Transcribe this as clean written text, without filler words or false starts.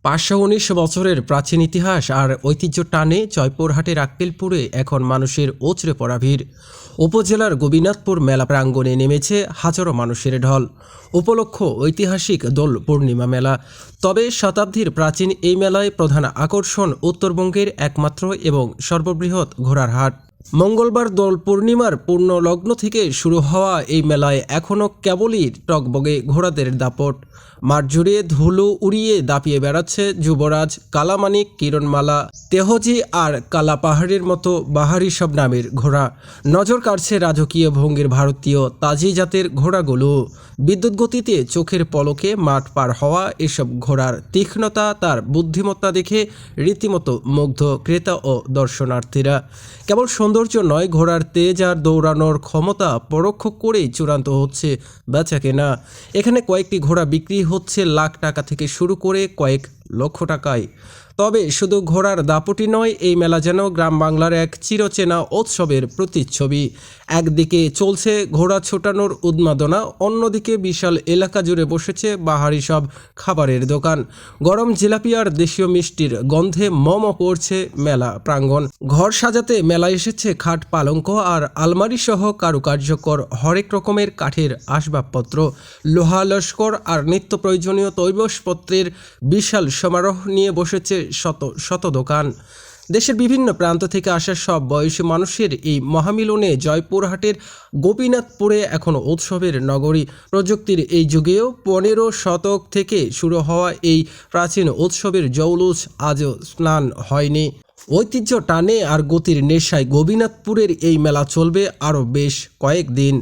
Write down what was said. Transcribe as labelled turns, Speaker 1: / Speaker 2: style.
Speaker 1: ৫১৯ বছরের প্রাচীন ইতিহাস আর ঐতিহ্য টানে জয়পুরহাটের আক্কেলপুরে এখন মানুষের ওচরে পড়া ভিড়। উপজেলার গোপীনাথপুর মেলা প্রাঙ্গণে নেমেছে হাজারো মানুষের ঢল। উপলক্ষ ঐতিহাসিক দোল পূর্ণিমা মেলা। তবে শতাব্দীর প্রাচীন এই মেলায় প্রধান আকর্ষণ উত্তরবঙ্গের একমাত্র এবং সর্ববৃহৎ ঘোড়ার হাট। মঙ্গলবার দোল পূর্ণিমার পূর্ণ লগ্ন থেকে শুরু হওয়া এই মেলায় এখনও কেবলই টগবগে ঘোড়াদের দাপট। মাঠ জুড়ে ধুলো উড়িয়ে দাপিয়ে বেড়াচ্ছে যুবরাজ, কালামানিক, কিরণমালা, তেহজি আর কালা পাহাড়ের মতো বাহারি সব নামের ঘোড়া। নজর কাড়ছে রাজকীয় ভঙ্গির ভারতীয় তাজি জাতের ঘোড়াগুলো। বিদ্যুৎ গতিতে চোখের পলকে মাঠ পার হওয়া এসব ঘোড়ার তীক্ষ্ণতা, তার বুদ্ধিমত্তা দেখে রীতিমতো মুগ্ধ ক্রেতা ও দর্শনার্থীরা। কেবল সৌন্দর্য নয়, ঘোড়ার তেজ আর দৌড়ানোর ক্ষমতা পরোক্ষ করেই চূড়ান্ত হচ্ছে বেচাকেনা। এখানে কয়েকটি ঘোড়া বিক্রি হচ্ছে লাখ টাকা থেকে শুরু করে কয়েক লক্ষ টাকায়। তবে শুধু ঘোড়ার দাপটি নয়, এই মেলা যেন গ্রাম বাংলার এক চিরচেনা উৎসবের প্রতিচ্ছবি। একদিকে চলছে ঘোড়া ছোটানোর উন্মাদনা, অন্যদিকে বিশাল এলাকা জুড়ে বসেছে বাহারি সব খাবারের দোকান। গরম জিলাপি আর দেশীয় মিষ্টির গন্ধে মম পড়ছে মেলা প্রাঙ্গণ। ঘর সাজাতে মেলায় এসেছে খাট, পালঙ্ক আর আলমারি সহ কারুকার্যকর হরেক রকমের কাঠের আসবাবপত্র, লোহা লস্কর আর নিত্য প্রয়োজনীয় তৈজসপত্রের বিশাল সমারোহ নিয়ে বসেছে শত শত দোকান। দেশের বিভিন্ন প্রান্ত থেকে আসা সব বয়সী মানুষের এই মহামিলনে জয়পুরহাটের গোপীনাথপুরে এখনও উৎসবের নগরী। প্রযুক্তির এই যুগেও ১৫ শতক থেকে শুরু হওয়া এই প্রাচীন উৎসবের জৌলুস আজও স্নান হয়নি। ঐতিহ্য টানে আর গতির নেশায় গোপীনাথপুরের এই মেলা চলবে আরও বেশ কয়েকদিন।